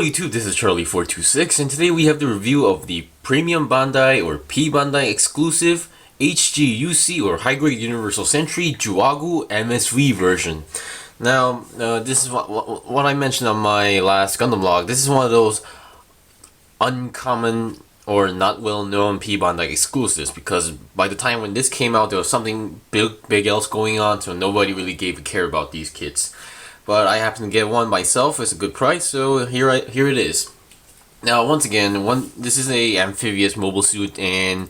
YouTube, this is Charlie426, and today we have the review of the Premium Bandai or P-Bandai exclusive HGUC or High Grade Universal Century Juaggu MSV version. Now, this is what I mentioned on my last Gundam log. This is one of those uncommon or not well known P-Bandai exclusives, because by the time when this came out there was something big else going on, so nobody really gave a care about these kits. But I happened to get one myself. It's a good price, so here it is. Now, once again, this is a amphibious mobile suit, and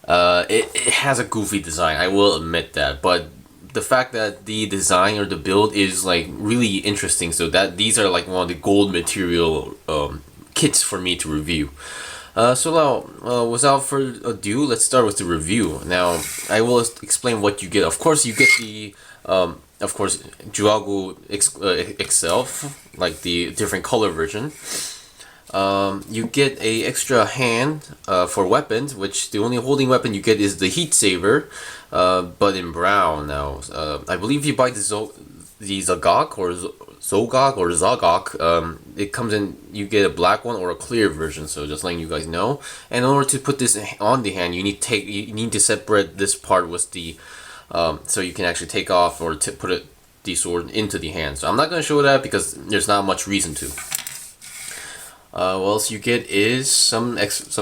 it has a goofy design. I will admit that, but the fact that the design or the build is like really interesting, so that these are like one of the gold material kits for me to review. So now, without further ado, let's start with the review. Now, I will explain what you get. Of course, you get the Juaggu itself, like the different color version. You get a extra hand for weapons, which the only holding weapon you get is the heat saber, but in brown. Now, I believe if you buy the Zagok or Zogok or Zagok, it comes in, you get a black one or a clear version, so just letting you guys know. And in order to put this on the hand, you need to separate this part with the so you can actually take off or put the sword into the hand. So I'm not going to show that because there's not much reason to. What else you get is some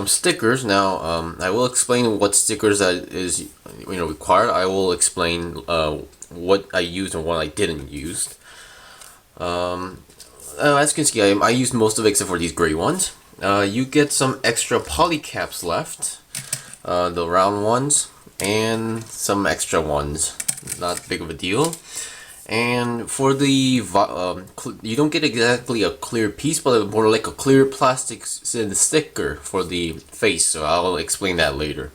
stickers. Now I will explain what stickers that is required. I will explain what I used and what I didn't use. As you can see, I used most of it except for these gray ones. You get some extra polycaps left, the round ones, and some extra ones, not big of a deal. And for the you don't get exactly a clear piece, but more like a clear plastic sticker for the face, so I'll explain that later.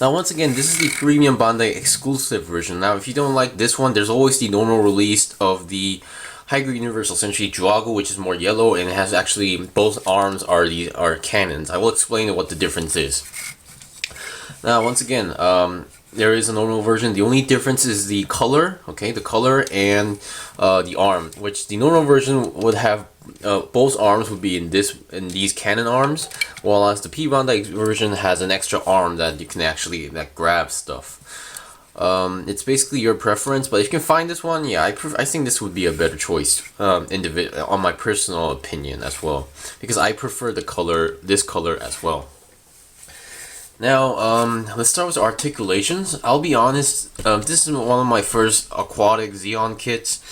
Now, once again, this is the Premium Bandai exclusive version. Now, if you don't like this one, there's always the normal release of the High Grade Universal Century Juaggu, which is more yellow, and it has actually both arms are cannons. I will explain what the difference is. Now, once again, there is a normal version. The only difference is the color, okay, the color and the arm, which the normal version would have both arms would be in these cannon arms, while as the P-Bandai version has an extra arm that you can actually grab stuff. It's basically your preference, but if you can find this one, yeah, I think this would be a better choice, on my personal opinion as well, because I prefer this color as well. Now, let's start with articulations. I'll be honest, this is one of my first aquatic Zeon kits,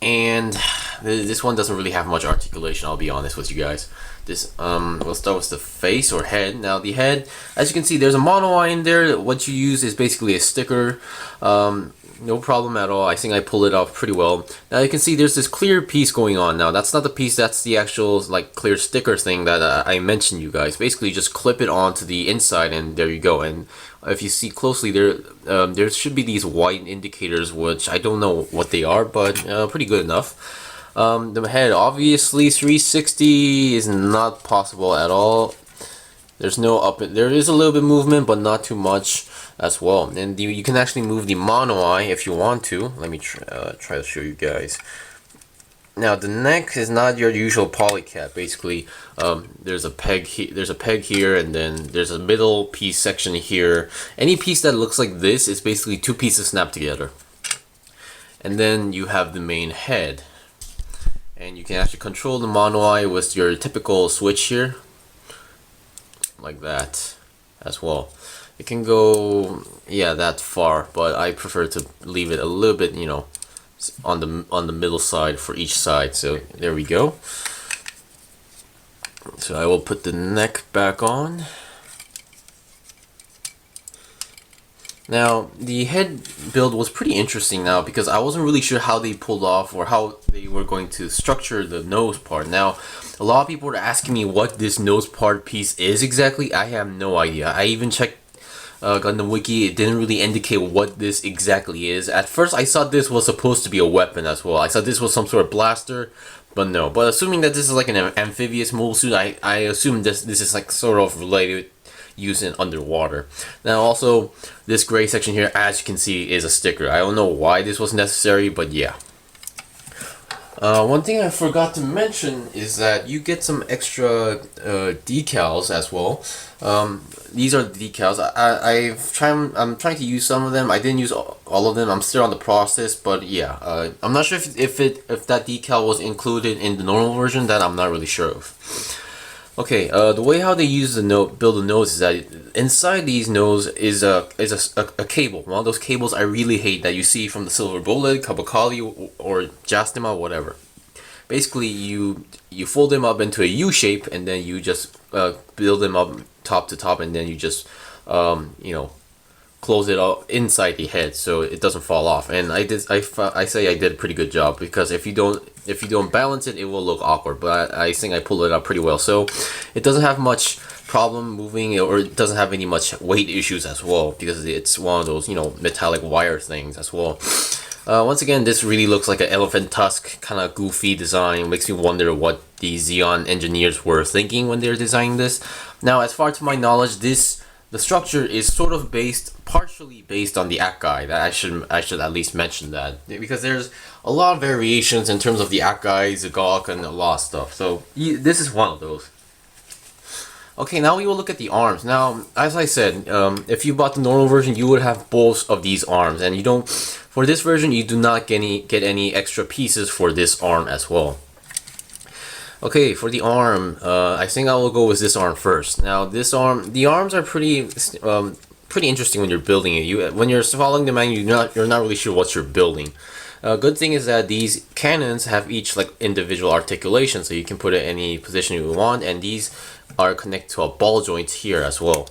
and this one doesn't really have much articulation, I'll be honest with you guys. We'll start with the face or head. Now, the head, as you can see, there's a mono eye in there. What you use is basically a sticker. No problem at all. I think I pulled it off pretty well. Now you can see there's this clear piece going on. Now that's not the piece, that's the actual like clear sticker thing that I mentioned you guys. Basically just clip it onto the inside and there you go. And if you see closely there should be these white indicators, which I don't know what they are, but pretty good enough. The head, obviously 360 is not possible at all. There's no there is a little bit of movement, but not too much as well. And you can actually move the mono eye if you want to. Let me try to show you guys. Now the neck is not your usual polycap. Basically, there's a peg here, and then there's a middle piece section here. Any piece that looks like this is basically two pieces snapped together. And then you have the main head, and you can actually control the mono eye with your typical switch here, like that as well. It can go, yeah, that far, but I prefer to leave it a little bit, on the middle side for each side. So there we go. So I will put the neck back on. Now, the head build was pretty interesting now, because I wasn't really sure how they pulled off or how they were going to structure the nose part. Now, a lot of people were asking me what this nose part piece is exactly. I have no idea. I even checked Gundam Wiki. It didn't really indicate what this exactly is. At first, I thought this was supposed to be a weapon as well. I thought this was some sort of blaster, but no. But assuming that this is like an amphibious mobile suit, I assume this is like sort of related, used in underwater. Now also, this gray section here, as you can see, is a sticker. I don't know why this was necessary, but yeah. One thing I forgot to mention is that you get some extra decals as well. These are the decals. I'm trying to use some of them. I didn't use all of them. I'm still on the process, but yeah, I'm not sure if that decal was included in the normal version. That I'm not really sure of. Okay, the way how they use build the nose is that inside these nose is a cable. One of those cables I really hate that you see from the Silver Bullet, Kabakali, or Jastima, whatever. Basically, you fold them up into a U shape, and then you just build them up top to top, and then you just close it up inside the head so it doesn't fall off. And I say I did a pretty good job, because if you don't balance it, it will look awkward, but I think I pulled it up pretty well. So it doesn't have much problem moving, or it doesn't have any much weight issues as well, because it's one of those metallic wire things as well. Once again, this really looks like an elephant tusk kind of goofy design. It makes me wonder what the Xeon engineers were thinking when they were designing this. Now, as far to my knowledge, the structure is sort of partially based on the Akai. That I should at least mention that, because there's a lot of variations in terms of the Akai, Zagok, and a lot of stuff. So this is one of those. Okay, now we will look at the arms. Now, as I said, if you bought the normal version, you would have both of these arms, and you don't. For this version, you do not get any extra pieces for this arm as well. Okay, for the arm, I think I will go with this arm first. Now, the arms are pretty interesting when you're building it. When you're following the manual, you're not really sure what you're building. Good thing is that these cannons have each like individual articulation, so you can put it any position you want, and these are connected to a ball joint here as well.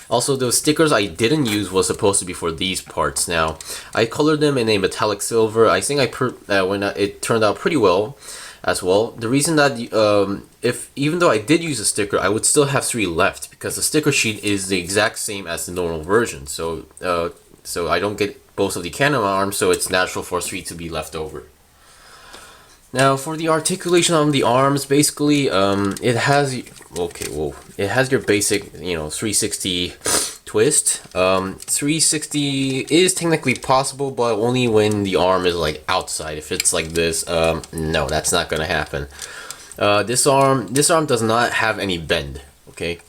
Also, those stickers I didn't use was supposed to be for these parts. Now, I colored them in a metallic silver. I think it turned out pretty well as well. The reason that even though I did use a sticker, I would still have 3 left, because the sticker sheet is the exact same as the normal version. So I don't get both of the cannon arms, so it's natural for 3 to be left over. Now, for the articulation on the arms, basically, it has your basic 360 twist. 360 is technically possible, but only when the arm is like outside. If it's like this, no, that's not gonna happen. This arm does not have any bend. Okay,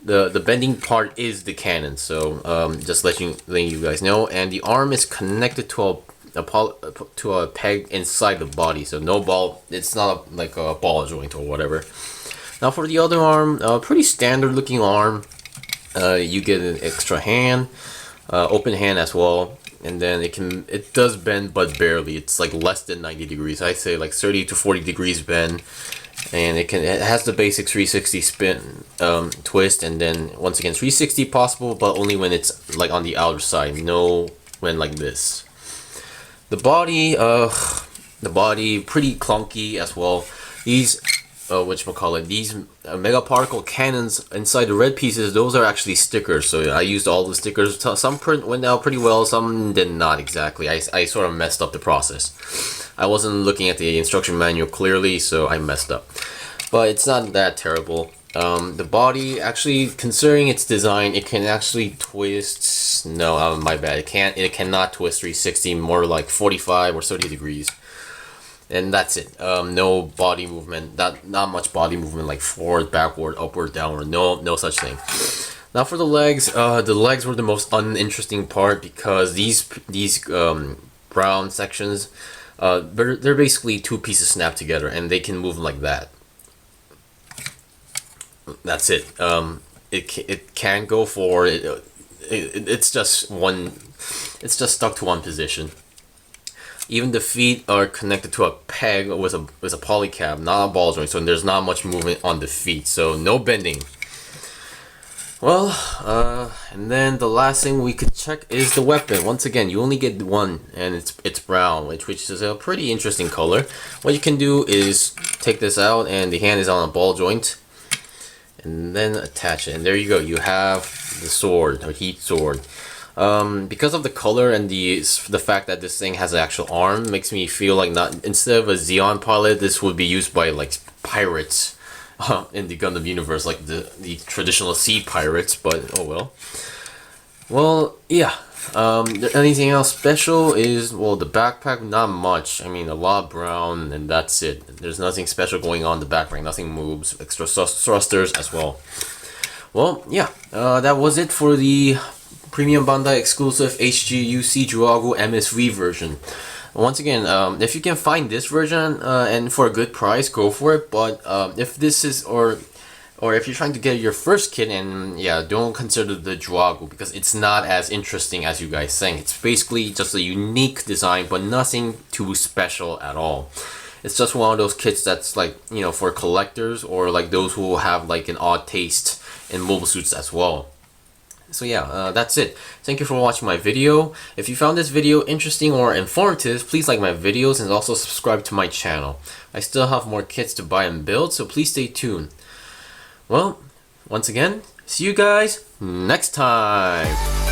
the bending part is the cannon. So just letting you guys know. And the arm is connected to a peg inside the body. So no ball. It's not like a ball joint or whatever. Now for the other arm, pretty standard looking arm. You get an extra hand, open hand as well, and then it does bend, but barely. It's like less than 90 degrees. I say like 30 to 40 degrees bend, and it has the basic 360 spin twist, and then once again 360 possible, but only when it's like on the outer side. No, when like this. The body pretty clunky as well. These these mega particle cannons inside the red pieces, those are actually stickers. So I used all the stickers. Some went out pretty well, some did not exactly. I sort of messed up the process. I wasn't looking at the instruction manual clearly, so I messed up. But it's not that terrible. The body, actually, considering its design, it can actually twist. No, my bad. It cannot twist 360, more like 45 or 30 degrees. And that's it. No body movement. Not much body movement, like forward, backward, upward, downward. No such thing. Now for the legs were the most uninteresting part, because these brown sections, they're basically 2 pieces snapped together, and they can move like that. That's it. It can't go forward. It's just one. It's just stuck to one position. Even the feet are connected to a peg with a polycab, not a ball joint, so there's not much movement on the feet, so no bending. Well, and then the last thing we could check is the weapon. Once again, you only get one, and it's brown, which is a pretty interesting color. What you can do is take this out, and the hand is on a ball joint, and then attach it, and there you go. You have the sword, or heat sword. Because of the color and the fact that this thing has an actual arm, makes me feel like instead of a Xeon pilot, this would be used by like pirates in the Gundam universe, like the traditional sea pirates. But oh well. Well, yeah. Anything else special is, well, the backpack, not much. I mean, a lot brown, and that's it. There's nothing special going on in the backpack. Nothing moves. Extra thrusters as well. Well, yeah, that was it for the Premium Bandai exclusive HGUC Juaggu MSV version. Once again, if you can find this version and for a good price, go for it. But if this is, or if you're trying to get your first kit, and yeah, don't consider the Juaggu because it's not as interesting as you guys think. It's basically just a unique design, but nothing too special at all. It's just one of those kits that's like, you know, for collectors or like those who have like an odd taste in mobile suits as well. So yeah, that's it. Thank you for watching my video. If you found this video interesting or informative, please like my videos and also subscribe to my channel. I still have more kits to buy and build, so please stay tuned. Well, once again, see you guys next time.